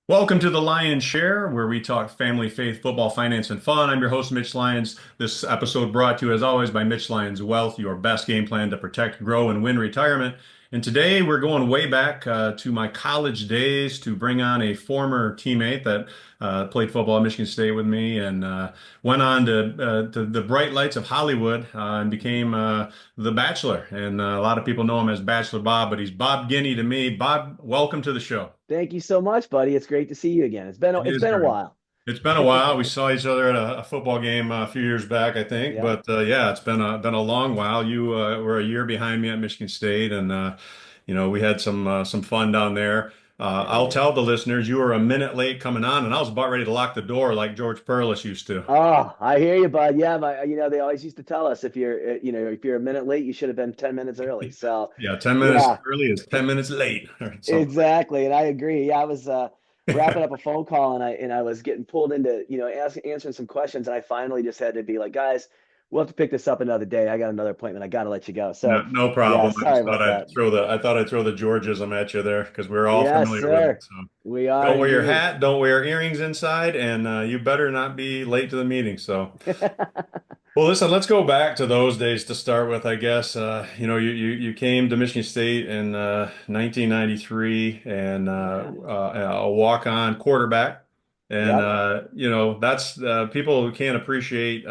Welcome to the Lions Share, where we talk family, faith, football, finance, and fun. I'm your host, Mitch Lyons. This episode brought to you, as always, by Mitch Lyons Wealth, your best game plan to protect, grow, and win retirement. And today we're going way back to my college days to bring on a former teammate that played football at Michigan State with me and went on to the bright lights of Hollywood and became the Bachelor. And a lot of people know him as Bachelor Bob, but he's Bob Guiney to me. Bob, welcome to the show. Thank you so much, buddy. It's great to see you again. It It's is been a great. while. It's been a while. We saw each other at a football game a few years back, I think. Yep. But yeah, it's been a long while. You were a year behind me at Michigan State, and we had some fun down there. Yeah, we I'll did. tell the listeners you were a minute late coming on, and I was about ready to lock the door like George Perlis used to. Oh, I hear you, bud. Yeah, they always used to tell us if you're a minute late, you should have been 10 minutes early. So, Yeah, 10 minutes yeah, early is 10 minutes late, or something. exactly. And I agree. Yeah, I was wrapping up a phone call and I was getting pulled into, answering some questions. And I finally just had to be like, guys, we'll have to pick this up another day. I got another appointment. I got to let you go. No, So, no yeah, problem. I sorry just thought about I'd that. throw the Georgism at you there because we're all Yes, familiar with it. sir. So We are don't wear your indeed. hat, don't wear earrings inside, and you better not be late to the meeting. So, well, listen, let's go back to those days to start with, I guess. You came to Michigan State in 1993 and Yeah. a walk-on quarterback. And Yep. that's people who can't appreciate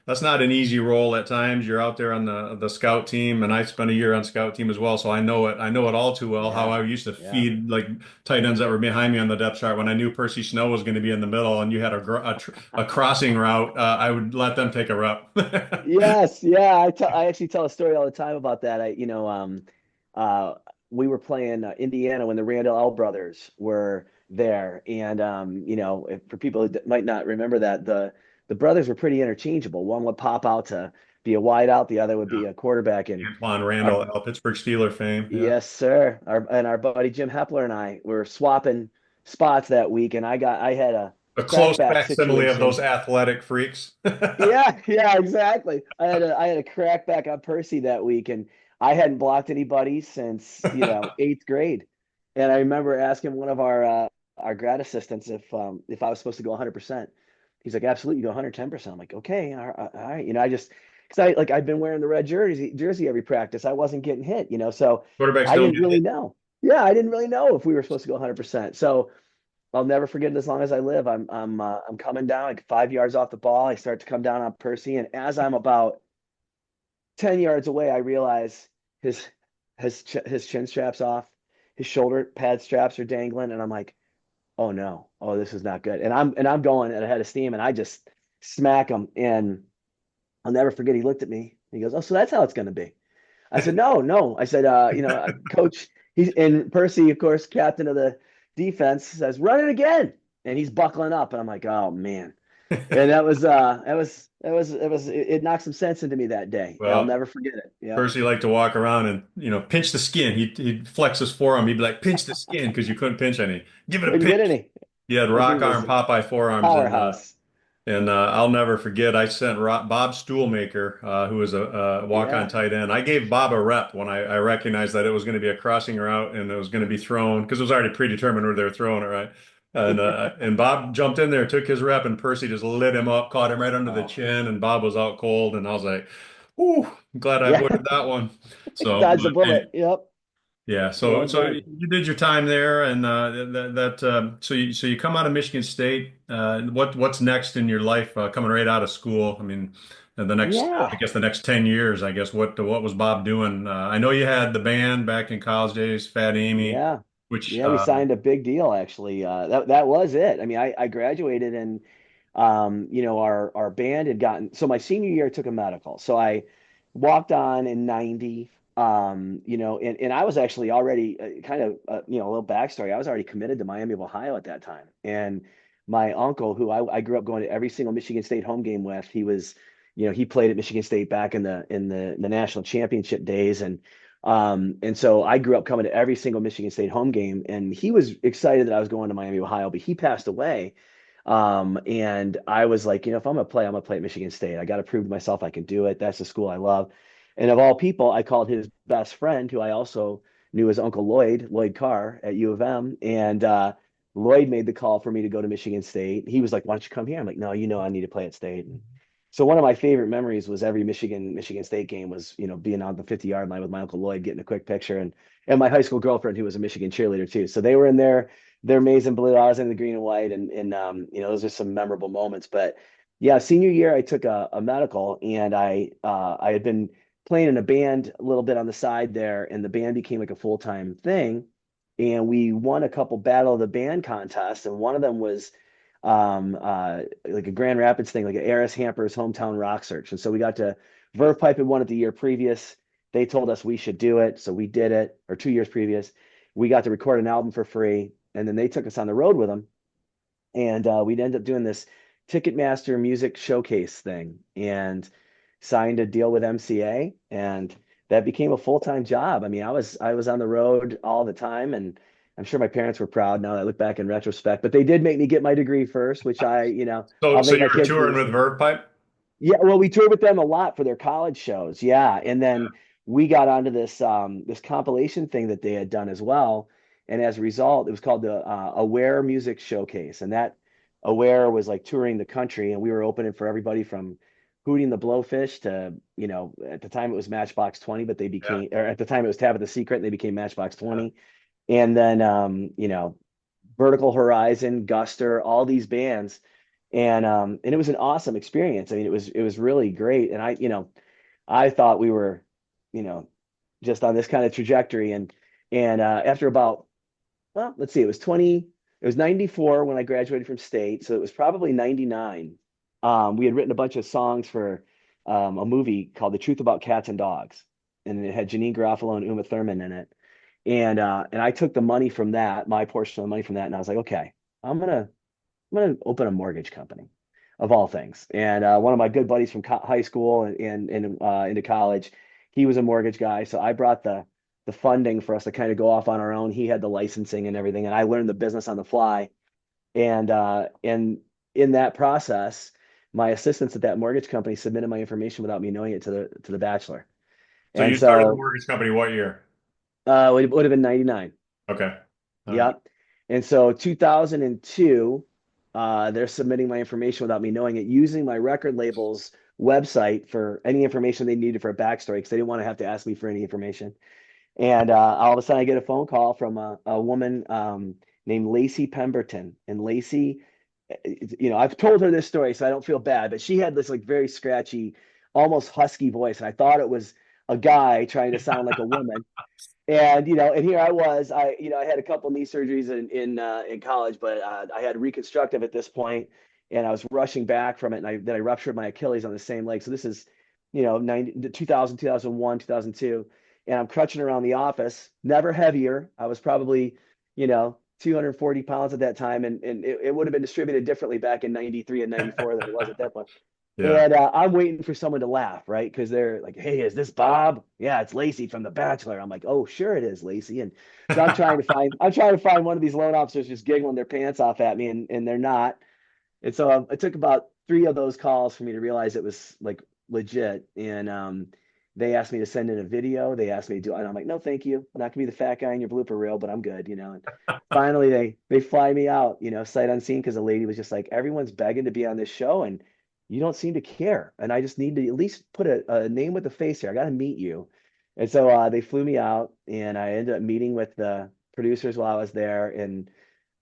that's not an easy role at times. You're out there on the scout team, and I spent a year on scout team as well, so I know it all too well. How Yeah. I used to Yeah. feed like tight ends that were behind me on the depth chart when I knew Percy Snow was going to be in the middle, and you had a crossing route. I would let them take a rep. Yes, yeah. I actually tell a story all the time about that. Uh, we were playing Indiana when the Randall L brothers were there, and for people who might not remember that, the brothers were pretty interchangeable. One would pop out to be a wide out, the other would be a quarterback, and Antoine our Randall, Pittsburgh Steeler fame. Yeah. yes, sir. Our buddy Jim Hepler and I were swapping spots that week, and I had a A close crackback facsimile of those situation. athletic freaks. Yeah, yeah, exactly. I had a crackback on Percy that week, and I hadn't blocked anybody since eighth grade. And I remember asking one of our grad assistants if I was supposed to go 100%. He's like, absolutely, you go 110%. I'm like, okay, all right. I just because I've been wearing the red jersey every practice. I wasn't getting hit, so Quarterbacks I don't didn't get really hit. know. Yeah, I didn't really know if we were supposed to go 100%. So I'll never forget it as long as I live. I'm coming down like 5 yards off the ball. I start to come down on Percy, and as I'm about 10 yards away, I realize his his chin straps off, his shoulder pad straps are dangling, and I'm like, oh no, oh this is not good. And I'm going at a head of steam, and I just smack him, and I'll never forget. He looked at me. He goes, oh, so that's how it's going to be. I said, no, no. I said, coach, he's and Percy, of course, captain of the defense, says, run it again. And he's buckling up. And I'm like, oh man. And it knocked some sense into me that day. And I'll Well, never forget it. Yep. Percy liked to walk around and, pinch the skin. He'd flex his forearm. He'd be like, pinch the skin because you couldn't pinch any. Give it a Couldn't get pinch. any. He had The rock dude arm was a Popeye forearms, powerhouse. and I'll never forget. I sent Bob Stuhlmaker, who was a walk-on Yeah. tight end. I gave Bob a rep when I recognized that it was going to be a crossing route and it was going to be thrown because it was already predetermined where they were throwing it, right? And Bob jumped in there, took his rep, and Percy just lit him up, caught him right under the Oh, chin, and Bob was out cold. And I was like, "Ooh, I'm glad I yeah. avoided that one." So, Dodged a but bullet. Yep. yeah, Well so done. you did your time there, and so you come out of Michigan State. What's next in your life coming right out of school? I mean, the next I Yeah. guess the next 10 years. I guess what was Bob doing? I know you had the band back in college days, Fat Amy, Yeah. which Yeah, we signed a big deal actually. That was it. I mean, I graduated and our band had gotten so my senior year I took a medical. So I walked on in 90 and I was actually already kind of a little backstory. I was already committed to Miami of Ohio at that time. And my uncle, who I grew up going to every single Michigan State home game with, he played at Michigan State back in the national championship days and so I grew up coming to every single Michigan State home game, and he was excited that I was going to Miami, Ohio, but he passed away. And I was like, if I'm gonna play, I'm gonna play at Michigan State. I got to prove to myself I can do it. That's the school I love. And of all people, I called his best friend, who I also knew his uncle Lloyd Carr at U of M, and Lloyd made the call for me to go to Michigan State. He was like, "Why don't you come here?" I'm like, "No, I need to play at State." And so one of my favorite memories was every Michigan State game was, being on the 50-yard line with my Uncle Lloyd, getting a quick picture, and my high school girlfriend who was a Michigan cheerleader too. So they were in their maize and blue. I was in the green and white, and those are some memorable moments. But yeah, senior year I took a medical, and I had been playing in a band a little bit on the side there, and the band became like a full-time thing. And we won a couple Battle of the Band contests, and one of them was like a Grand Rapids thing, like an Eris Hamper's Hometown Rock Search. And so we got to Verve Pipe had won it the year previous. They told us we should do it, so we did it, or 2 years previous. We got to record an album for free, and then they took us on the road with them, and we'd end up doing this Ticketmaster music showcase thing, and signed a deal with MCA, and that became a full-time job. I mean, I was on the road all the time, and I'm sure my parents were proud now that I look back in retrospect, but they did make me get my degree first, which So, I'll so make you my were kids do touring the with same. Verve Pipe? Yeah, well, we toured with them a lot for their college shows. Yeah. And then we got onto this compilation thing that they had done as well. And as a result, it was called the Aware Music Showcase. And that Aware was like touring the country, and we were opening for everybody from Hootie and the Blowfish to, at the time it was Matchbox 20, but they Yeah. became, or at the time it was Tabitha Secret, and they became Matchbox 20. And then Vertical Horizon, Guster, all these bands, and it was an awesome experience. I mean, it was really great, and I thought we were, you know, just on this kind of trajectory, and after about, well, let's see, it was 94 when I graduated from state, so it was probably 99. We had written a bunch of songs for a movie called The Truth About Cats and Dogs, and it had Janine Garofalo and Uma Thurman in it. And I took the money from that, my portion of the money from that, and I was like, okay, I'm gonna I'm gonna open a mortgage company, of all things. And one of my good buddies from high school and into college, he was a mortgage guy, so I brought the funding for us to kind of go off on our own. He had the licensing and everything, and I learned the business on the fly. And in that process, my assistants at that mortgage company submitted my information without me knowing it to the Bachelor. So And you started the so mortgage company what year? it would have been 99. Okay. All right. Yep. And so 2002, they're submitting my information without me knowing it, using my record label's website for any information they needed for a backstory, because they didn't want to have to ask me for any information. And all of a sudden, I get a phone call from a woman named Lacey Pemberton. And Lacey, I've told her this story, so I don't feel bad, but she had this like very scratchy, almost husky voice, and I thought it was a guy trying to sound like a woman. And and here I was. I had a couple knee surgeries in college, but I had reconstructive at this point, and I was rushing back from it, and I ruptured my Achilles on the same leg. So this is 2000, 2001, 2002, and I'm crutching around the office, never heavier. I was probably 240 pounds at that time, and it would have been distributed differently back in 93 and 94 than it was at that point. Yeah. And I'm waiting for someone to laugh, right? Because they're like, "Hey, is this Bob? Yeah, it's Lacey from The Bachelor." I'm like, "Oh, sure it is, Lacey." And so I'm trying to find one of these loan officers just giggling their pants off at me, and they're not. And so it took about three of those calls for me to realize it was like legit. And they asked me to send in a video. They asked me to do, and I'm like, "No, thank you. I'm not gonna be the fat guy in your blooper reel, but I'm good." And finally, they fly me out, sight unseen, because the lady was just like, "Everyone's begging to be on this show, and you don't seem to care. And I just need to at least put a name with a face here. I got to meet you." And so they flew me out, and I ended up meeting with the producers while I was there. And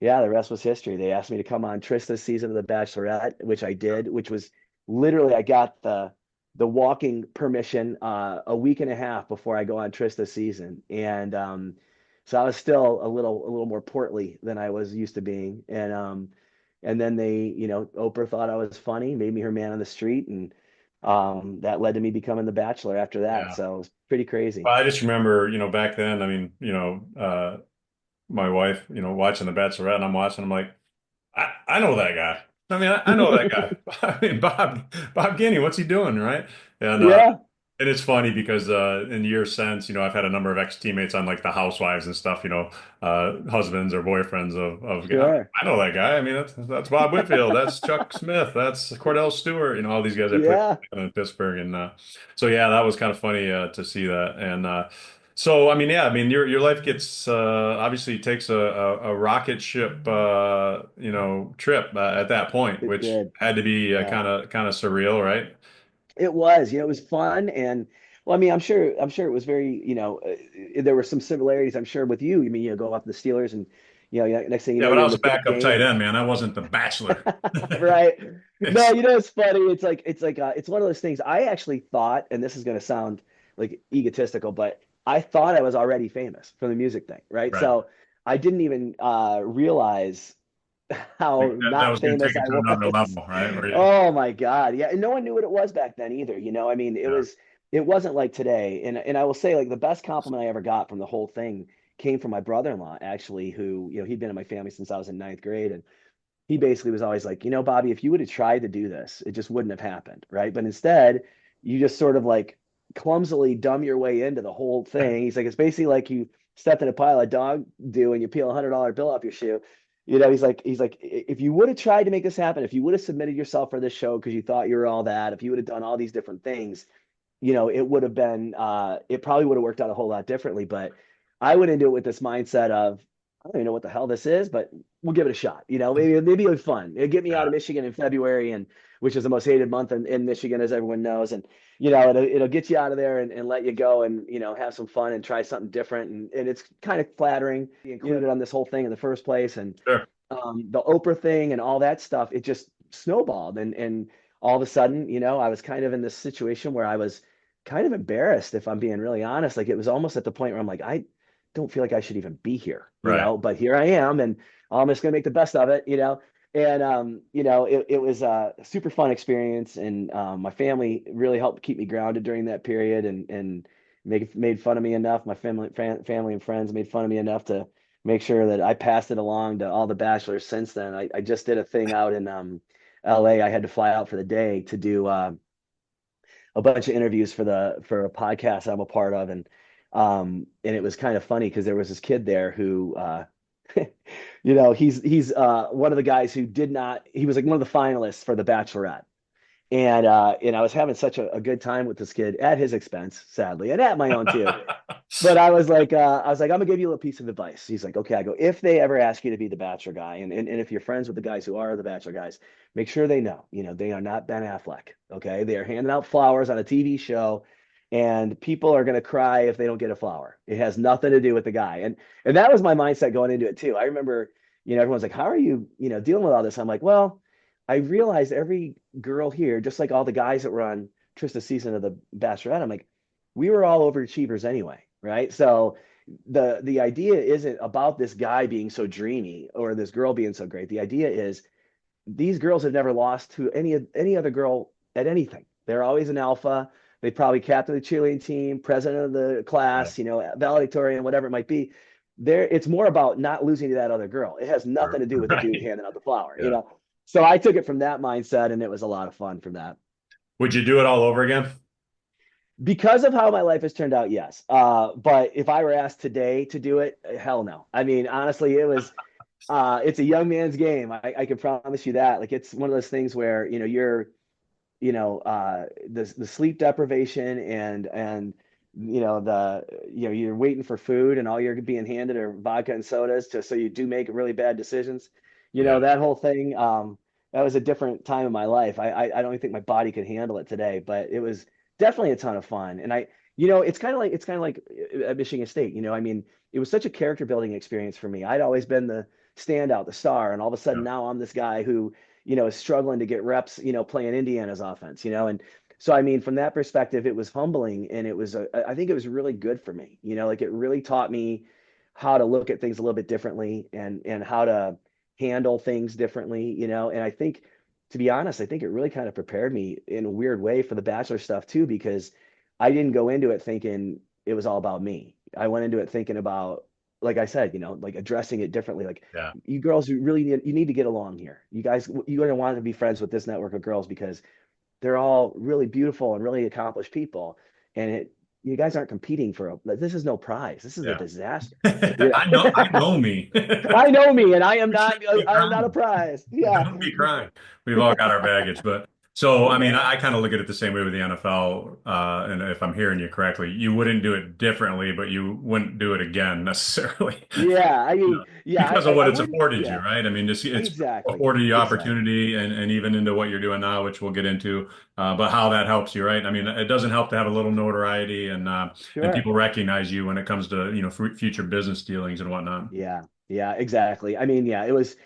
yeah, the rest was history. They asked me to come on Trista's season of The Bachelorette, which I did, which was literally, I got the walking permission a week and a half before I go on Trista's season. And so I was still a little more portly than I was used to being. And then Oprah thought I was funny, made me her man on the street, and that led to me becoming the Bachelor after that. Yeah. So it was pretty Well, crazy. I just remember, back then, I mean, my wife, watching The Bachelorette, and I'm watching, I'm like, I know that guy. I mean, I know that guy. I mean, Bob Guiney, what's he doing, right? And Yeah, and it's funny because in years since, I've had a number of ex-teammates on like the Housewives and stuff, husbands or boyfriends of sure. I know that guy. I mean, that's Bob Whitfield, that's Chuck Smith, that's Cordell Stewart, all these guys I played Yeah. in Pittsburgh, and so yeah, that was kind of funny to see that, and So, I mean, yeah, I mean, your life gets obviously takes a rocket ship, trip at that point, It which did. had to be Yeah. kind of surreal, right? It was, it was fun. And well, I mean, I'm sure it was very, there were some similarities, I'm sure, with you. I mean, go off the Steelers and, next thing you Yeah, know, but I you're in was the a big backup game. tight end, man. I wasn't the Bachelor. Right. No, It's it's funny. It's one of those things. I actually thought, and this is going to sound like egotistical, but I thought I was already famous from the music thing, right? right. So I didn't even realize Like how that not was going to take famous it I to another was. level, right? Where you, Oh my God. Yeah. And no one knew what it was back then either. I mean, yeah, it wasn't like today. And I will say, like, the best compliment I ever got from the whole thing came from my brother-in-law, actually, who, he'd been in my family since I was in ninth grade. And he basically was always like, Bobby, if you would have tried to do this, it just wouldn't have happened, right? But instead, you just sort of like clumsily dumb your way into the whole thing. He's like, it's basically like you stepped in a pile of dog do and you peel $100 bill off your shoe. He's like, if you would have tried to make this happen, if you would have submitted yourself for this show because you thought you were all that, if you would have done all these different things, it would have been it probably would have worked out a whole lot differently. But I went into it with this mindset of I don't even know what the hell this is, but we'll give it a shot. Maybe it'll be fun. It'll get me out yeah, of Michigan in February, and which is the most hated month in Michigan, as everyone knows. And it'll get you out of there and let you go and have some fun and try something different. And it's kind of flattering to be included on this whole thing in the first place. And sure, the Oprah thing and all that stuff, it just snowballed. And all of a sudden, I was kind of in this situation where I was kind of embarrassed, if I'm being really honest. Like, it was almost at the point where I'm like, I don't feel like I should even be here, right. but here I am, and I'm just gonna make the best of it. And it was a super fun experience, and my family really helped keep me grounded during that period, and made fun of me enough. My family and friends made fun of me enough to make sure that I passed it along to all the bachelors since then. I just did a thing out in LA. I had to fly out for the day to do a bunch of interviews for a podcast I'm a part of, and it was kind of funny because there was this kid there who he's one of the guys who did not he was like one of the finalists for the Bachelorette. And I was having such a good time with this kid at his expense, sadly, and at my own too. But I was like, I'm gonna give you a little piece of advice. He's like, okay. I go, if they ever ask you to be the Bachelor guy, and if you're friends with the guys who are the Bachelor guys, make sure they know, they are not Ben Affleck. Okay, they are handing out flowers on a TV show, and people are gonna cry if they don't get a flower. It has nothing to do with the guy, and that was my mindset going into it too. I remember, everyone's like, how are you, dealing with all this? I'm like, well, I realized every girl here, just like all the guys that were on Trista's season of the Bachelorette, I'm like, we were all overachievers anyway, right? So the idea isn't about this guy being so dreamy or this girl being so great. The idea is these girls have never lost to any other girl at anything. They're always an alpha. They probably captain the cheerleading team, president of the Yeah, class, valedictorian, whatever it might be. It's more about not losing to that other girl. It has nothing sure. to do with the dude Right. handing out the flower. Yeah. So I took it from that mindset, and it was a lot of fun from that. Would you do it all over again? Because of how my life has turned out, yes. But if I were asked today to do it, hell no. I mean, honestly, it's a young man's game. I can promise you that. Like, it's one of those things where, you're, the sleep deprivation and, you're waiting for food and all you're being handed are vodka and sodas so you do make really bad decisions. Yeah. That whole thing, that was a different time in my life. I don't even think my body could handle it today, but it was definitely a ton of fun. And it's kind of like at Michigan State. I mean, it was such a character building experience for me. I'd always been the standout, the star, and all of a sudden Yeah. now I'm this guy who, is struggling to get reps, playing Indiana's offense. And so I mean, from that perspective, it was humbling, and I think it was really good for me. Like, it really taught me how to look at things a little bit differently and how to handle things differently. And I think, to be honest, I think it really kind of prepared me in a weird way for the Bachelor stuff too, because I didn't go into it thinking it was all about me. I went into it thinking about, like I said, like addressing it differently. Like, Yeah. you girls, you need to get along here. You guys, you're gonna want to be friends with this network of girls because they're all really beautiful and really accomplished people. And you guys aren't competing for this is no prize. This is a Yeah. disaster. I know me. I know me, and I am You not. shouldn't be I am not a crying. prize. Yeah. Don't be crying. We've all got our baggage, but So, I mean, Okay. I kind of look at it the same way with the NFL, and if I'm hearing you correctly, you wouldn't do it differently, but you wouldn't do it again necessarily. Yeah, I You mean, know, yeah, because of what I it's wouldn't. afforded you, Yeah, right? I mean, it's exactly, afforded you exactly. opportunity and even into what you're doing now, which we'll get into, but how that helps you, right? I mean, it doesn't help to have a little notoriety and Sure. people recognize you when it comes to, future business dealings and whatnot. Yeah, yeah, exactly. I mean, yeah, it was.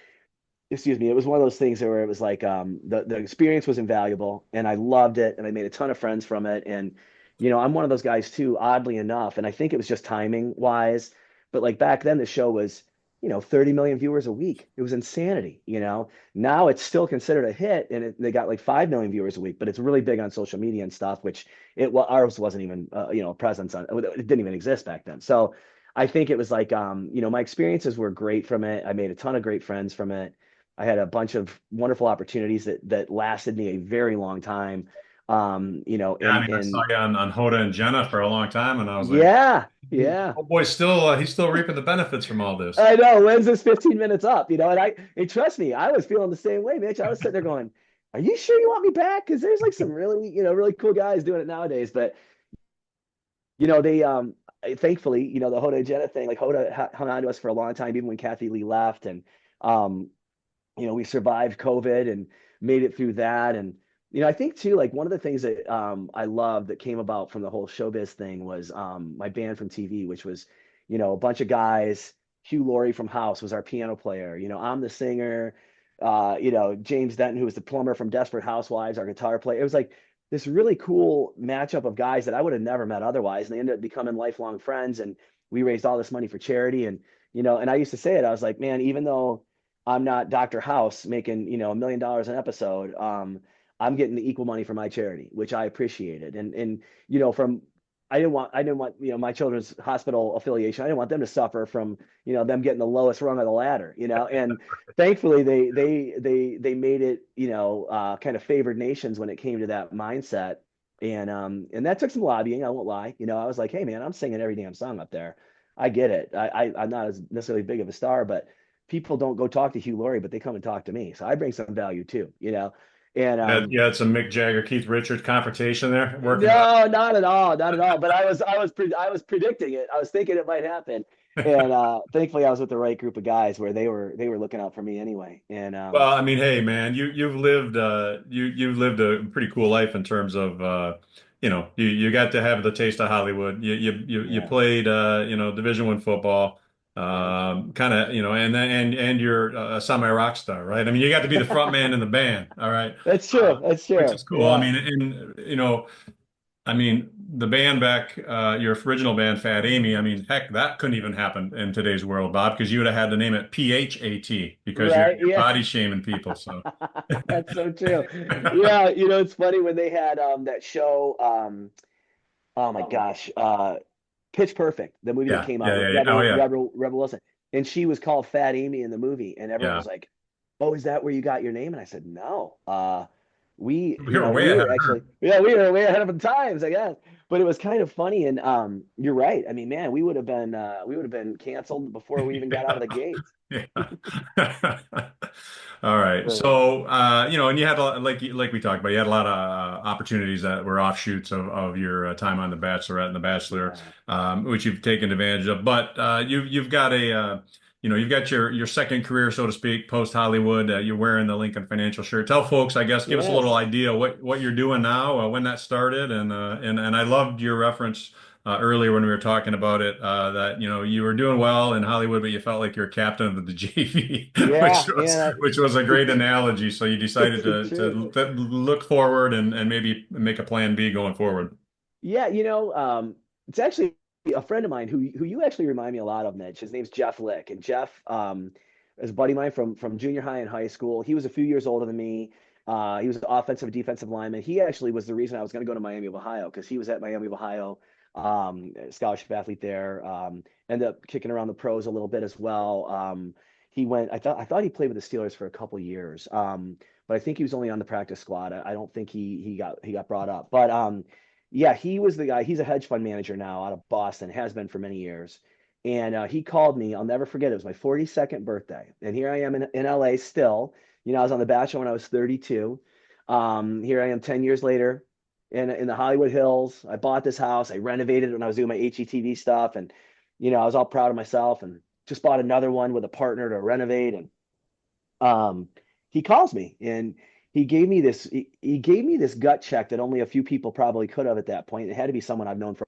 Excuse me, it was one of those things where it was like the experience was invaluable and I loved it and I made a ton of friends from it. And I'm one of those guys too, oddly enough, and I think it was just timing wise, but like back then the show was 30 million viewers a week. It was insanity. Now it's still considered a hit and they got like 5 million viewers a week, but it's really big on social media and stuff, which ours wasn't even a presence on, it didn't even exist back then. So I think it was like my experiences were great from it. I made a ton of great friends from it. I had a bunch of wonderful opportunities that lasted me a very long time. Yeah, I mean, I saw And you on Hoda and Jenna for a long time, and I was like, yeah, yeah. oh boy, he's still reaping the benefits from all this. I know. When's this 15 minutes up? And trust me, I was feeling the same way, Mitch. I was sitting there going, "Are you sure you want me back?" Because there's like some really, really cool guys doing it nowadays. But they thankfully, the Hoda and Jenna thing, like Hoda hung on to us for a long time, even when Kathy Lee left, and um, we survived COVID and made it through that. And, I think too, like one of the things that I love that came about from the whole showbiz thing was my band from TV, which was, a bunch of guys. Hugh Laurie from House was our piano player. I'm the singer. James Denton, who was the plumber from Desperate Housewives, our guitar player. It was like this really cool matchup of guys that I would have never met otherwise. And they ended up becoming lifelong friends. And we raised all this money for charity. And, and I used to say it, I was like, man, even though I'm not Dr. House making, $1 million an episode. I'm getting the equal money for my charity, which I appreciated. And from I didn't want, my children's hospital affiliation. I didn't want them to suffer from, them getting the lowest rung of the ladder. And thankfully they made it, kind of favored nations when it came to that mindset. And that took some lobbying, I won't lie. I was like, hey man, I'm singing every damn song up there. I get it. I'm not as necessarily big of a star, but people don't go talk to Hugh Laurie, but they come and talk to me. So I bring some value too. And You had some Mick Jagger, Keith Richards confrontation there, working it no, not at all, not at all. But I was predicting it. I was thinking it might happen. And up. thankfully I was with the right group of guys where they were looking out for me anyway. And Well, I mean, hey, man, you've lived a pretty cool life in terms of you got to have the taste of Hollywood. You yeah, played Division I football, right. kind of and you're a semi rock star, right? I mean, you got to be the front man in the band, all right, That's true. That's which true. is cool. I Yeah. mean, I mean, the band back, your original band, Fat Amy, I mean, heck, that couldn't even happen in today's world, Bob, because you would have had to name it PHAT because you're, Right. you're Yeah. body shaming people. So, That's so true. Yeah, it's funny when they had that show oh my gosh, Pitch Perfect, the movie that yeah, came out yeah, with yeah, yeah. Oh, yeah, Rebel Wilson, and she was called Fat Amy in the movie, and everyone yeah. was like, "Oh, is that where you got your name?" And I said, "No, we, We were way we ahead were of actually, yeah, we were way ahead of the times, I guess." But it was kind of funny, and you're right. I mean, man, we would have been canceled before we even got out of the her. gates. Yeah. All right. But So, and you had like we talked about, you had a lot of opportunities that were offshoots of your time on The Bachelorette and The Bachelor, yeah, which you've taken advantage of. But you've got you've got your second career, so to speak, post Hollywood. You're wearing the Lincoln Financial shirt. Tell folks, I guess, give us a little yes. idea what you're doing now, when that started, and I loved your reference earlier when we were talking about it, that you were doing well in Hollywood, but you felt like you're captain of the JV, Yeah, man, which was a great analogy. So you decided it's so to true. look forward and maybe make a plan B going forward. Yeah, it's actually a friend of mine who you actually remind me a lot of, Mitch. His name's Jeff Lick, and Jeff is a buddy of mine from junior high and high school. He was a few years older than me. He was an offensive defensive lineman. He actually was the reason I was going to go to Miami of Ohio because he was at Miami of Ohio, scholarship athlete there. Ended up kicking around the pros a little bit as well. He went. I thought he played with the Steelers for a couple years, but I think he was only on the practice squad. I don't think he got brought up, but yeah, he was the guy. He's a hedge fund manager now out of Boston, has been for many years. And he called me. I'll never forget. It was my 42nd birthday. And here I am in LA still. I was on The Bachelor when I was 32. Here I am 10 years later in the Hollywood Hills. I bought this house. I renovated it when I was doing my HETV stuff. And, I was all proud of myself and just bought another one with a partner to renovate. And um, he calls me and he gave me this gut check that only a few people probably could have at that point. It had to be someone I've known for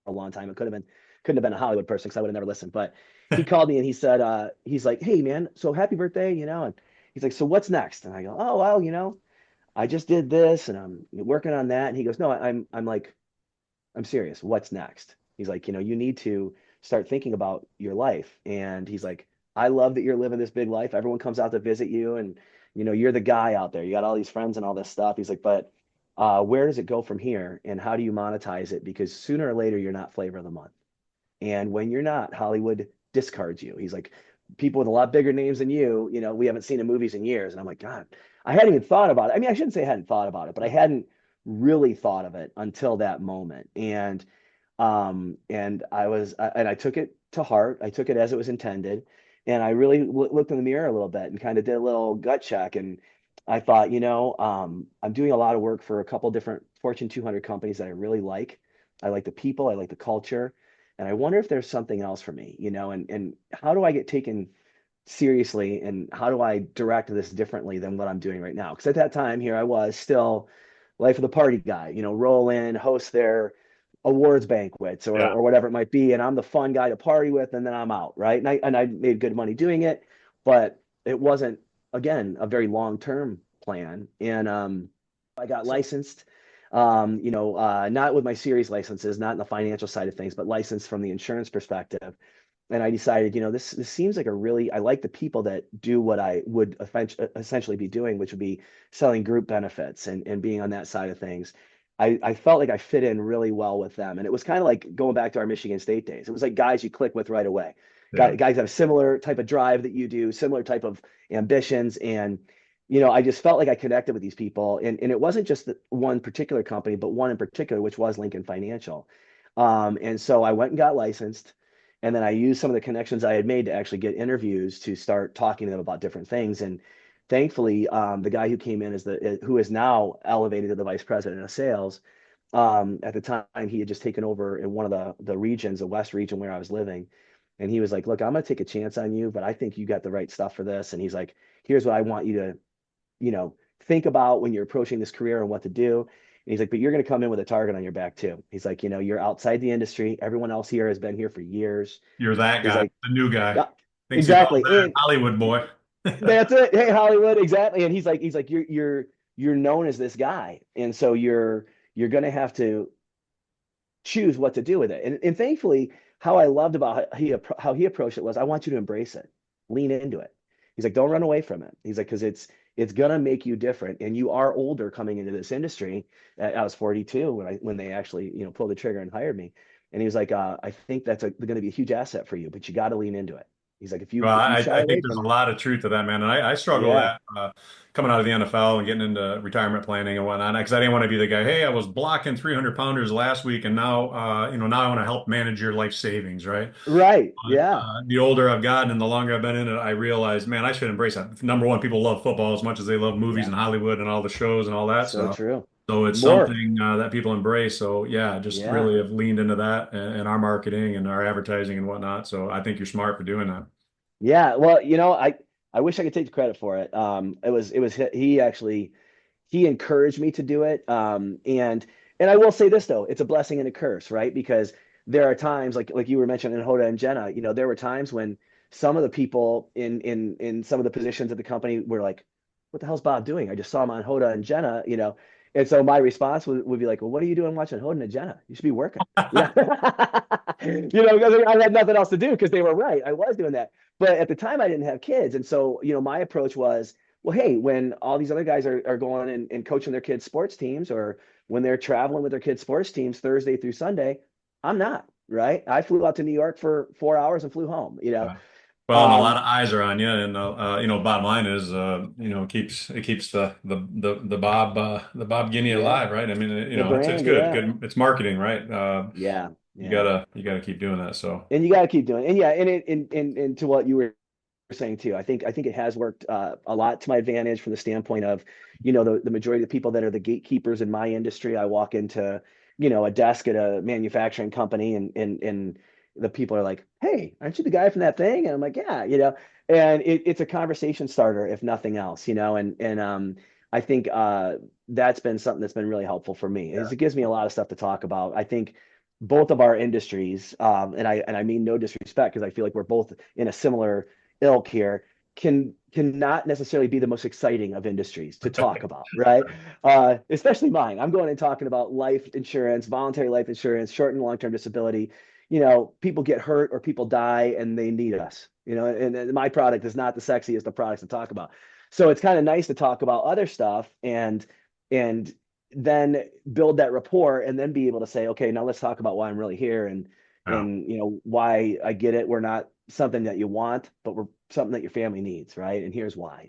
a long time. It couldn't have been a Hollywood person because I would have never listened. But he called me and he said, he's like, "Hey man, so happy birthday, and he's like, "So what's next?" And I go, "Oh well, I just did this and I'm working on that." And he goes, "No, I'm like, I'm serious. What's next?" He's like, "You need to start thinking about your life." And he's like, "I love that you're living this big life. Everyone comes out to visit you and you're the guy out there. You got all these friends and all this stuff." He's like, "But where does it go from here and how do you monetize it? Because sooner or later you're not flavor of the month. And when you're not, Hollywood discards you." He's like, "People with a lot bigger names than you, we haven't seen in movies in years." And I'm like, God, I hadn't even thought about it. I mean, I shouldn't say I hadn't thought about it, but I hadn't really thought of it until that moment. And I took it to heart. I took it as it was intended. And I really looked in the mirror a little bit and kind of did a little gut check. And I thought, I'm doing a lot of work for a couple different Fortune 200 companies that I really like. I like the people, I like the culture. And I wonder if there's something else for me, and how do I get taken seriously and how do I direct this differently than what I'm doing right now? Because at that time, here I was still life of the party guy, roll in, host their awards banquets Yeah. or whatever it might be. And I'm the fun guy to party with, and then I'm out, right? And I made good money doing it, but it wasn't, again, a very long-term plan. And I got licensed, not with my series licenses, not in the financial side of things, but licensed from the insurance perspective. And I decided, this seems like I like the people that do what I would essentially be doing, which would be selling group benefits and being on that side of things. I felt like I fit in really well with them. And it was kind of like going back to our Michigan State days. It was like guys you click with right away. Yeah. Guys have similar type of drive that you do, similar type of ambitions. And, I just felt like I connected with these people. And it wasn't just one particular company, but one in particular, which was Lincoln Financial. And so I went and got licensed. And then I used some of the connections I had made to actually get interviews to start talking to them about different things. And thankfully, the guy who came in who is now elevated to the vice president of sales. At the time, he had just taken over in one of the regions, the West region where I was living. And he was like, "Look, I'm going to take a chance on you, but I think you got the right stuff for this." And he's like, "Here's what I want you to, think about when you're approaching this career and what to do." And he's like, "But you're going to come in with a target on your back too." He's like, "You're outside the industry. Everyone else here has been here for years." You're that He's guy, like, the new guy. "Yeah, Thinks he's all exactly." that And Hollywood boy. that's it. Hey, Hollywood, exactly. And he's like, you're known as this guy. And so you're going to have to choose what to do with it. And thankfully, how I loved about how he approached it was, "I want you to embrace it, lean into it." He's like, "Don't run away from it." He's like, "Because it's gonna make you different, and you are older coming into this industry." I was 42 when they actually pulled the trigger and hired me. And he was like, "I think that's going to be a huge asset for you, but you got to lean into it." He's like, "If you Well, if you shy I think away there's a from it, lot of truth to that, man. And I struggle with yeah, that coming out of the NFL and getting into retirement planning and whatnot. Because I didn't want to be the guy, hey, I was blocking 300 pounders last week, and now, now I want to help manage your life savings, right? right, But yeah, the older I've gotten and the longer I've been in it, I realize, man, I should embrace that. Number one, people love football as much as they love movies yeah, and Hollywood and all the shows and all that so stuff. true. So it's More, something that people embrace. So yeah, just yeah. really have leaned into that and our marketing and our advertising and whatnot. So I think you're smart for doing that. Yeah, well, I wish I could take the credit for it. It was he actually he encouraged me to do it. And I will say this though, it's a blessing and a curse, right? Because there are times like you were mentioning Hoda and Jenna, there were times when some of the people in some of the positions at the company were like, "What the hell's Bob doing? I just saw him on Hoda and Jenna." And so my response would be like, "Well, what are you doing watching Hoda and Jenna? You should be working." Because I had nothing else to do because they were right. I was doing that. But at the time I didn't have kids. And so, my approach was, well, hey, when all these other guys are going and coaching their kids' sports teams or when they're traveling with their kids' sports teams Thursday through Sunday, I'm not, right? I flew out to New York for 4 hours and flew home. Yeah. Well, and a lot Um, of eyes are on you, and bottom line is, keeps the Bob Guinea yeah, alive, right? I mean, the it's brand, good, yeah, good. It's marketing, right? yeah, You yeah. gotta keep doing that. So And you got to keep doing it. And yeah, and to what you were saying too. I think it has worked a lot to my advantage from the standpoint of, the majority of the people that are the gatekeepers in my industry. I walk into, a desk at a manufacturing company, and the people are like, "Hey, aren't you the guy from that thing?" And I'm like, "Yeah," and it's a conversation starter, if nothing else, and I think that's been something that's been really helpful for me, is it gives me a lot of stuff to talk about. I think both of our industries, and I mean no disrespect, because I feel like we're both in a similar ilk here, cannot necessarily be the most exciting of industries to talk about, right? Especially mine. I'm going and talking about life insurance, voluntary life insurance, short and long-term disability. People get hurt or people die and they need us, and my product is not the sexiest of products to talk about. So it's kind of nice to talk about other stuff, and then build that rapport, and then be able to say, okay, now let's talk about why I'm really here, and Yeah. why I get it. We're not something that you want, but we're something that your family needs, right? And here's why,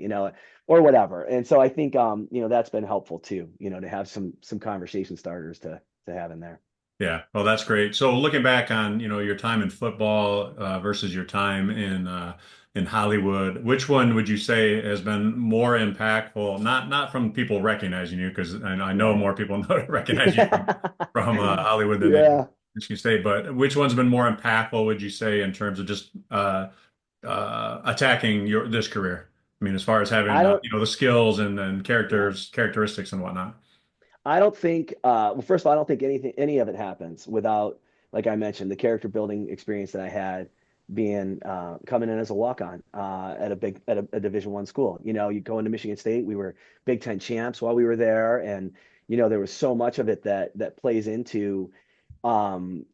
or whatever. And so I think that's been helpful too, to have some conversation starters to have in there. Yeah, well, that's great. So looking back on, your time in football versus your time in Hollywood, which one would you say has been more impactful? Not from people recognizing you, because I know Right. more people know recognize you from Hollywood than they do Yeah. Michigan State. But which one's been more impactful, would you say, in terms of just attacking your this career? I mean, as far as having I don't the skills and yeah. characteristics and whatnot. I don't think, well, first of all, I don't think any of it happens without, like I mentioned, the character building experience that I had being coming in as a walk-on at a Division I school. You go into Michigan State, we were Big Ten champs while we were there, and there was so much of it that plays into um,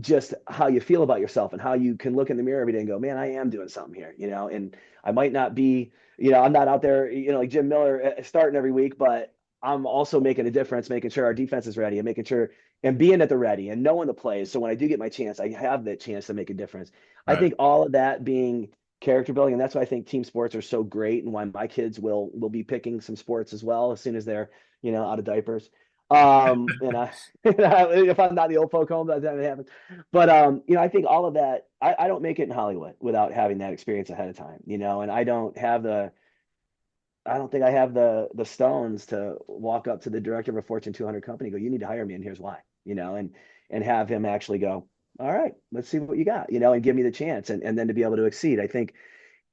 just how you feel about yourself, and how you can look in the mirror every day and go, man, I am doing something here, and I might not be, I'm not out there, like Jim Miller starting every week, but I'm also making a difference, making sure our defense is ready, and making sure and being at the ready and knowing the plays. So when I do get my chance, I have that chance to make a difference. I Right. think all of that being character building, and that's why I think team sports are so great, and why my kids will be picking some sports as well as soon as they're, out of diapers. And I, if I'm not the old folk home, that happens. But I think all of that, I don't make it in Hollywood without having that experience ahead of time, and I don't think I have the stones to walk up to the director of a Fortune 200 company, and go, you need to hire me, and here's why, and have him actually go, all right, let's see what you got, and give me the chance, and then to be able to exceed. I think,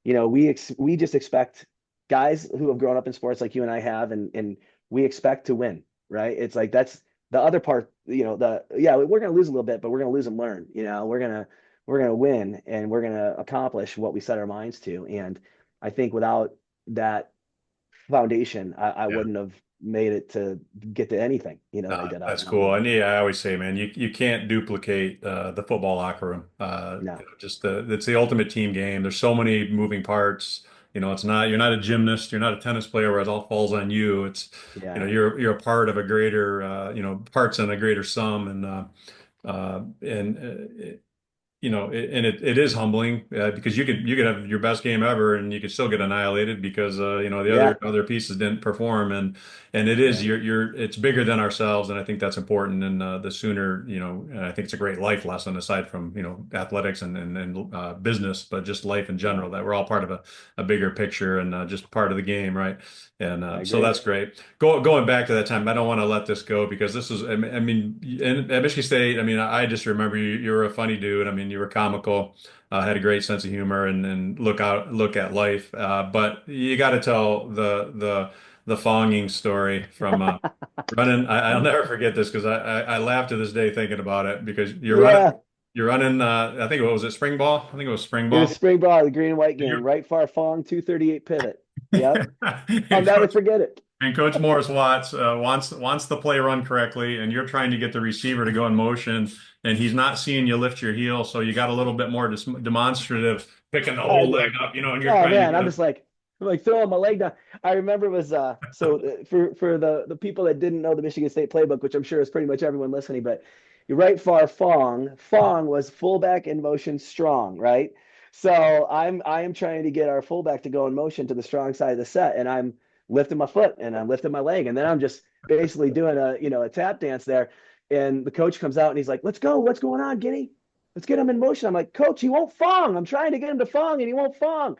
we just expect guys who have grown up in sports like you and I have, and we expect to win, right? It's like that's the other part, we're gonna lose a little bit, but we're gonna lose and learn. We're gonna win, and we're gonna accomplish what we set our minds to. And I think without that foundation, I wouldn't have made it to get to anything, that I did out That's in cool. Hollywood. And yeah, I always say, man, you can't duplicate the football locker room. No, Just it's the ultimate team game. There's so many moving parts. It's not you're not a gymnast, you're not a tennis player where it all falls on you. It's yeah, you're a part of a greater parts in a greater sum, and it is humbling because you could have your best game ever and you could still get annihilated because the yeah, other pieces didn't perform, and it is right, it's bigger than ourselves, and I think that's important, and the sooner and I think it's a great life lesson aside from athletics and business, but just life in yeah, general, that we're all part of a bigger picture and just part of the game, right? And I so agree. that's great. Going back to that time, I don't want to let this go because this is, I mean, at Michigan State, I mean, I just remember you were a funny dude. I mean, you were comical, had a great sense of humor and look at life. But you got to tell the fonging story from running. I'll never forget this because I laugh to this day thinking about it because Yeah. you're running. I think it was it spring ball. I think it was spring It was ball. spring ball, the green and white And game, right far Fong, 238 pivot. Yep. I'll and never coach forget it. And Coach Morris Watts wants the play run correctly, and you're trying to get the receiver to go in motion, and he's not seeing you lift your heel, so you got a little bit more demonstrative, picking the I whole leg did. up, and you're Oh trying to man, get I'm like throwing my leg down. I remember it was for the people that didn't know the Michigan State playbook, which I'm sure is pretty much everyone listening, but you right far Fong was fullback in motion strong, right? So I am trying to get our fullback to go in motion to the strong side of the set, and I'm lifting my foot and I'm lifting my leg, and then I'm just basically doing a tap dance there. And the coach comes out and he's like, "Let's go. What's going on, Guinea?" Let's get him in motion. I'm like, coach, he won't fong. I'm trying to get him to fong and he won't fong.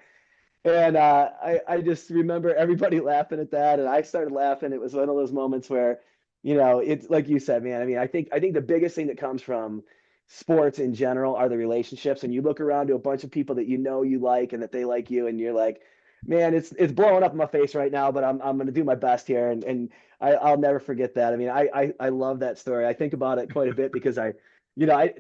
And I just remember everybody laughing at that, and I started laughing. It was one of those moments where, it's like you said, man. I mean, I think the biggest thing that comes from sports in general are the relationships. And you look around to a bunch of people that you like and that they like you, and you're like, man, it's blowing up in my face right now, but I'm going to do my best here, and I'll never forget that. I mean, I love that story. I think about it quite a bit because I've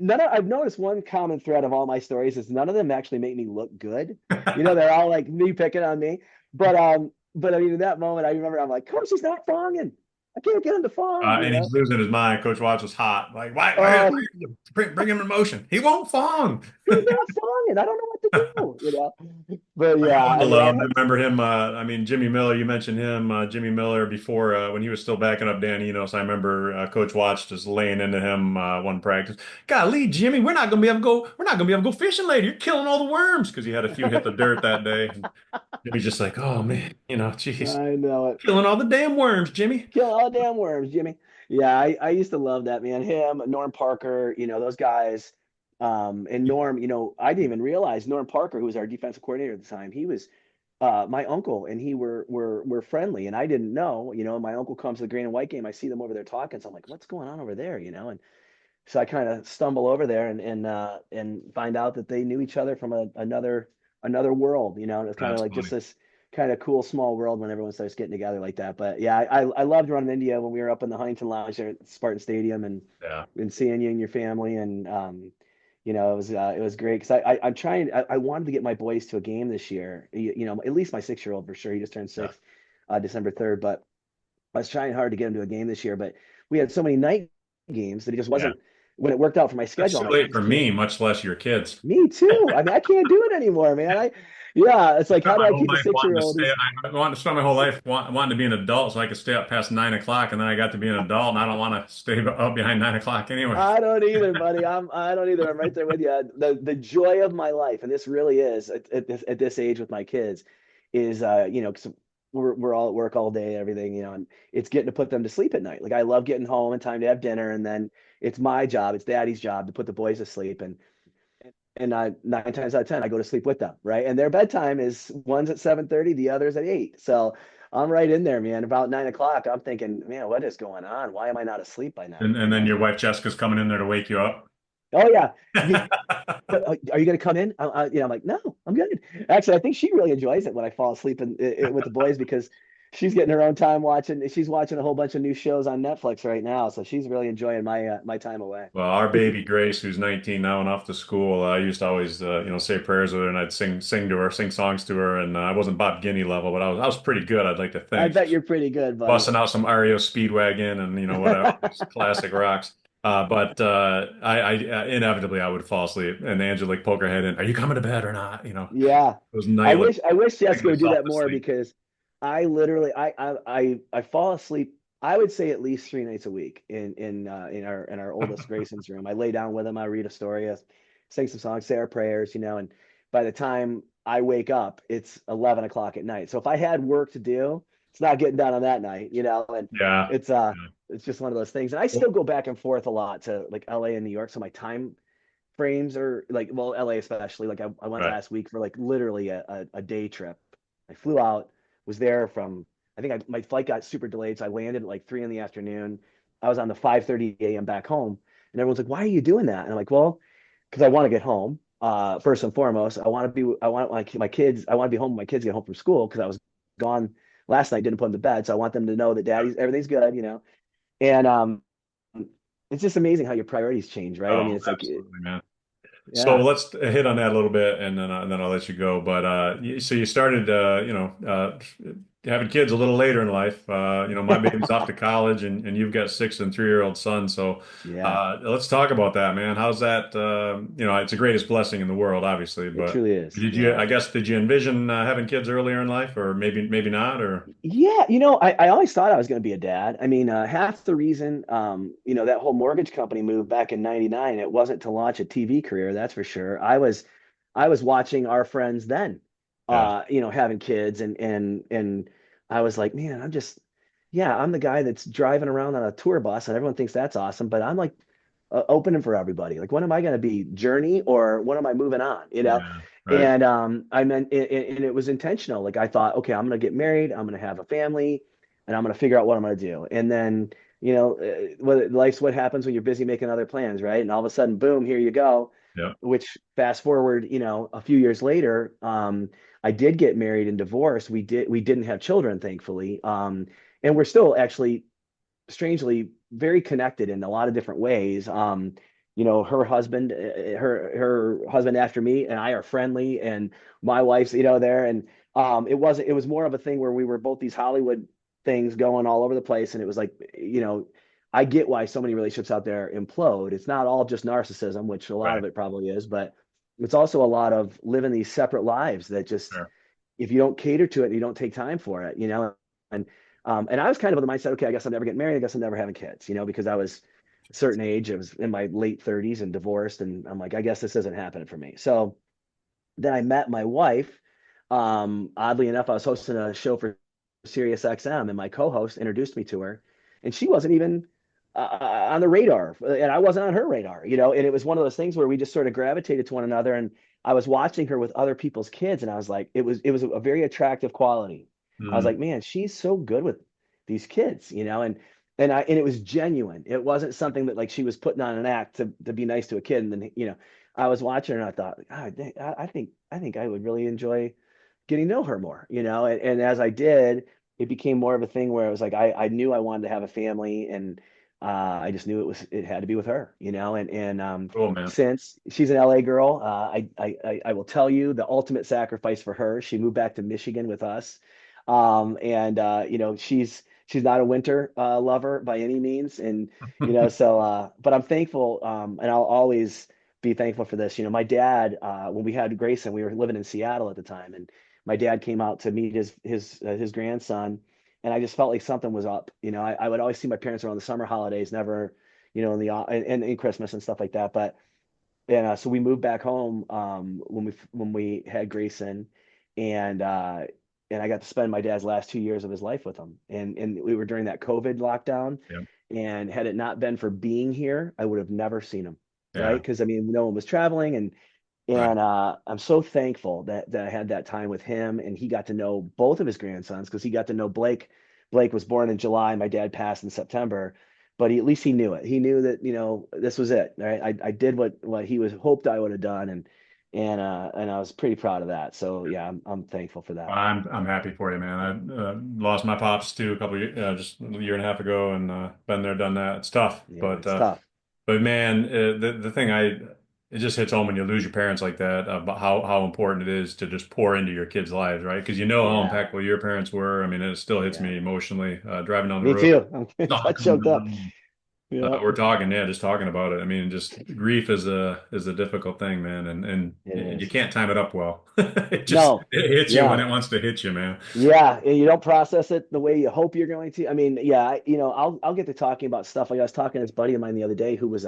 noticed one common thread of all my stories is none of them actually make me look good. They're all like me picking on me. But I mean, in that moment, I remember I'm like, Coach, he's not fonging. I can't get him to fong, And he's losing his mind. Coach Watts was hot. Like, why Oh, bring him in motion? He won't fong. he's not fonging. I don't know what to do. But I yeah, know him I mean, alone. I remember him. I mean, Jimmy Miller, you mentioned him. Jimmy Miller before when he was still backing up Dan Enos. I remember Coach Watts just laying into him one practice. Golly, Jimmy, we're not gonna be able to go. We're not gonna be able to go fishing later. You're killing all the worms because he had a few hit the dirt that day. And Jimmy's just like, oh man, geez, I know it. killing all the damn worms, Jimmy. Kill all the damn worms, Jimmy. Yeah, I used to love that, man. Him, Norm Parker, those guys. And Norm, I didn't even realize Norm Parker, who was our defensive coordinator at the time, he was my uncle and he were friendly. And I didn't know, my uncle comes to the green and white game. I see them over there talking. So I'm like, what's going on over there? And so I kind of stumble over there and find out that they knew each other from another world, and it's kind of That's like just funny. this kind of cool small world when everyone starts getting together like that. But yeah, I loved running India when we were up in the Huntington Lounge there at Spartan Stadium Yeah. and seeing you and your family and it was great because I'm trying I wanted to get my boys to a game this year, at least my 6-year-old for sure. He just turned Yeah. 6 December 3rd, but I was trying hard to get him to a game this year, but we had so many night games that he just Yeah. wasn't when it worked out for my That's schedule. I'm too like, I late for just can't. me, much less your kids. Me too. I mean, I can't do it anymore, man. Yeah, it's like, Spent how do my I whole keep a life six wanting year to old stay. who's I wanted to spend my whole life wanting to be an adult so I could stay up past 9 o'clock, and then I got to be an adult, and I don't want to stay up behind 9 o'clock anyway. I don't either, buddy. I don't either. I'm right there with you. The joy of my life, and this really is at this age with my kids, is 'cause we're all at work all day, everything, and it's getting to put them to sleep at night. Like I love getting home and time to have dinner, and then it's my job, it's daddy's job to put the boys to sleep. And 9 times out of 10, I go to sleep with them, right? And their bedtime is one's at 7:30, the other's at 8. So I'm right in there, man. About 9 o'clock, I'm thinking, man, what is going on? Why am I not asleep by now? And then your wife Jessica's coming in there to wake you up. Oh yeah. Are you going to come in? I'm like, no, I'm good. Actually, I think she really enjoys it when I fall asleep with the boys because she's getting her own time watching. She's watching a whole bunch of new shows on Netflix right now, so she's really enjoying my time away. Well, our baby Grace, who's 19 now and off to school, I used to always, say prayers with her, and I'd sing to her, sing songs to her, and I wasn't Bob Guiney level, but I was pretty good, I'd like to I think. bet you're pretty good, buddy. Busting out some REO Speedwagon and whatever, these classic rocks. But I inevitably I would fall asleep, and Angela would like poke her head in. Are you coming to bed or not? Yeah. Those I nightly wish I wish getting Jessica would do myself that to more sleep. because I literally I fall asleep. I would say at least 3 nights a week in our oldest Grayson's room. I lay down with him, I read a story, I sing some songs, say our prayers, and by the time I wake up, it's 11 o'clock at night. So if I had work to do, it's not getting done on that night, and Yeah. it's uh Yeah. it's just one of those things. And I still go back and forth a lot to like LA and New York. So my time frames are like, well, LA especially. Like I went Right. last week for like literally a day trip. I flew out, was there from I think my flight got super delayed, so I landed at like 3 in the afternoon. I was on the 5:30 a.m. back home, and everyone's like, "Why are you doing that?" And I'm like, "Well, because I want to get home. First and foremost, I want my kids. I want to be home when my kids get home from school because I was gone last night, didn't put them to bed, so I want them to know that daddy's everything's good. And it's just amazing how your priorities change, right? I Oh, mean, it's like, absolutely, man. So yeah, let's hit on that a little bit, and then I'll let you go. But so you started, having kids a little later in life. My baby's off to college, and you've got 6 and 3-year-old sons. So yeah, let's talk about that, man. How's that? It's the greatest blessing in the world, obviously. it But truly is. did you? Yeah. I guess did you envision having kids earlier in life, or maybe not, or Yeah, I always thought I was going to be a dad. I mean, half the reason, that whole mortgage company moved back in '99, it wasn't to launch a TV career, that's for sure. I was watching our friends then, yeah, having kids and I was like, man, yeah, I'm the guy that's driving around on a tour bus and everyone thinks that's awesome, but I'm like opening for everybody. Like, when am I going to be Journey or when am I moving on? Yeah. Right. And I meant, and it was intentional. Like I thought, okay, I'm going to get married, I'm going to have a family, and I'm going to figure out what I'm going to do. And then, life's what happens when you're busy making other plans, right? And all of a sudden, boom, here you go. Yeah. Which fast forward, a few years later, I did get married and divorced. We didn't have children, thankfully. And we're still actually strangely very connected in a lot of different ways. Her husband after me and I are friendly, and my wife's, there. And it was more of a thing where we were both these Hollywood things going all over the place. And it was like, I get why so many relationships out there implode. It's not all just narcissism, which a lot Right. of it probably is, but it's also a lot of living these separate lives that just, Sure. if you don't cater to it, you don't take time for it, and I was kind of of the mindset, okay, I guess I'm never getting married. I guess I'm never having kids, because I was a certain age. I was in my late 30s and divorced. And I'm like, I guess this isn't happening for me. So then I met my wife. Oddly enough, I was hosting a show for Sirius XM, and my co-host introduced me to her, and she wasn't even on the radar, and I wasn't on her radar, And it was one of those things where we just sort of gravitated to one another. And I was watching her with other people's kids, and I was like, it was a very attractive quality. I was Mm. like, man, she's so good with these kids, and it was genuine. It wasn't something that like she was putting on an act to be nice to a kid. And then, I was watching her and I thought, God, I think I would really enjoy getting to know her more, and as I did, it became more of a thing where it was like I knew I wanted to have a family, and I just knew it had to be with her, and Cool, man. since she's an LA girl, I will tell you the ultimate sacrifice for her. She moved back to Michigan with us, and she's not a winter lover by any means, and but I'm thankful, and I'll always be thankful for this. My dad, when we had Grayson, we were living in Seattle at the time, and my dad came out to meet his grandson, and I just felt like something was up. I would always see my parents around the summer holidays, never, in Christmas and stuff like that. But and so we moved back home when we had Grayson, and I got to spend my dad's last 2 years of his life with him, and we were during that COVID lockdown, Yeah. and had it not been for being here, I would have never seen him, right? Yeah. Because I mean, no one was traveling, and Right. and I'm so thankful that I had that time with him, and he got to know both of his grandsons because he got to know Blake. Blake was born in July. My dad passed in September, but at least he knew it. He knew that this was it. Right? I did what he was hoped I would have done, and I was pretty proud of that. So yeah, I'm thankful for that. I'm happy for you, man. I lost my pops too a couple just a year and a half ago, and been there, done that. It's tough, Yeah, it's tough. but man, the thing it just hits home when you lose your parents like that about how important it is to just pour into your kids' lives, right? Because you know how Yeah, impactful your parents were. I mean, it still hits yeah. me emotionally driving down the Me road. too. I'm Not got coming choked up. down. Yeah, We're talking, yeah, just talking about it. I mean, just grief is a difficult thing, man, and it you is. can't time it up well. No. It hits you when Yeah. it wants to hit you, man. Yeah, and you don't process it the way you hope you're going to. I mean, yeah, I'll get to talking about stuff. Like I was talking to this buddy of mine the other day who was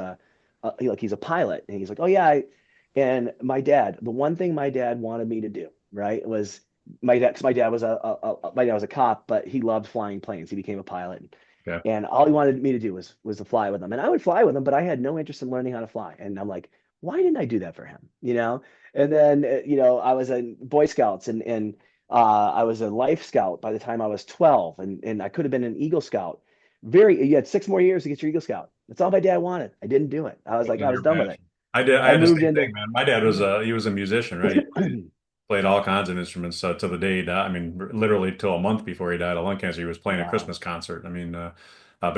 he's a pilot, and he's like, oh yeah, and my dad, the one thing my dad wanted me to do, right, was my dad. 'Cause my dad was a cop, but he loved flying planes. He became a pilot, Yeah. and all he wanted me to do was to fly with him, and I would fly with him, but I had no interest in learning how to fly. And I'm like, why didn't I do that for him? And then I was in Boy Scouts, and I was a Life Scout by the time I was 12, and I could have been an Eagle Scout. You had 6 more years to get your Eagle Scout. That's all my dad wanted. I didn't do it. I was like, Wasn't I was your done with it. passion. I did. I I had the moved same thing, into, man. My dad was he was a musician, right? He played all kinds of instruments to the day he died. I mean, literally till a month before he died of lung cancer, he was playing a wow, Christmas concert. I mean, but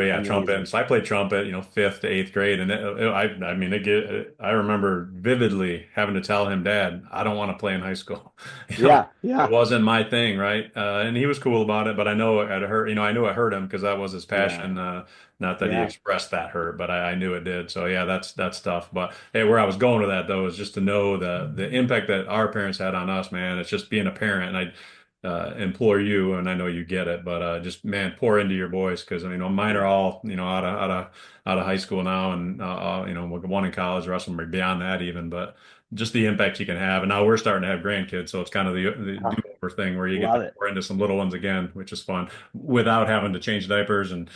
yeah, trumpet. And amazing. so I played trumpet, fifth to eighth grade, and I mean, I remember vividly having to tell him, Dad, I don't want to play in high school. Yeah, It yeah, wasn't my thing, right? And he was cool about it, but I know it hurt. I knew it hurt him because that was his yeah, passion. Not that he yeah, expressed that hurt, but I knew it did. So yeah, that's tough. But hey, where I was going with that though is just to know the impact that our parents had on us, man. It's just being a parent, and I implore you, and I know you get it, but just man, pour into your boys because mine are yeah. all out of high school now, and one in college, the rest of them are beyond that even, but. Just the impact you can have, and now we're starting to have grandkids, so it's kind of the Oh, do-over thing where you get to love it. pour into some little ones again, which is fun, without having to change diapers and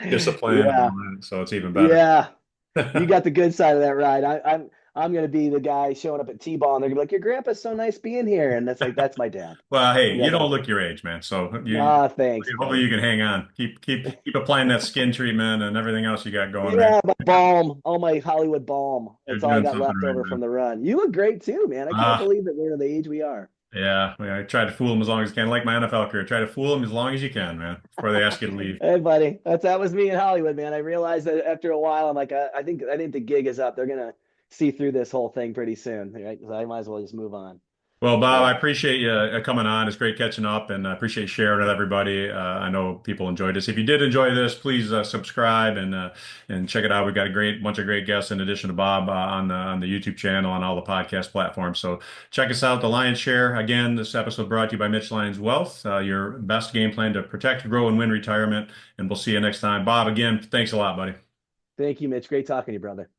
discipline and all Yeah, that. So it's even better. yeah. You got the good side of that ride. I'm gonna be the guy showing up at T-ball, and they're gonna be like, "Your grandpa's so nice being here," and that's like that's my dad. Well, hey, Yeah, you don't that's look your age, man. So ah, thanks, hopefully buddy. you can hang on. Keep applying that skin treatment and everything else you got going, man. Yeah, my balm, all my Hollywood balm. You're That's all I doing got something left right, over from man. the run. You look great too, man. I can't Ah, believe that we're the age we are. yeah. I try to fool them as long as I can, like my NFL career. Try to fool them as long as you can, man, before they ask you to leave. Hey, buddy, that was me in Hollywood, man. I realized that after a while, I'm like, I think the gig is up. They're gonna see through this whole thing pretty soon, right? So I might as well just move on. Well, Bob, I Yeah. appreciate you coming on. It's great catching up, and I appreciate sharing with everybody. I know people enjoyed this. If you did enjoy this, please subscribe and check it out. We've got a great bunch of great guests in addition to Bob on the YouTube channel and all the podcast platforms. So check us out. The Lion's Share. Again, this episode brought to you by Mitch Lyons Wealth. Your best game plan to protect, grow, and win retirement. And we'll see you next time. Bob, again, thanks a lot, buddy. Thank you, Mitch. Great talking to you, brother.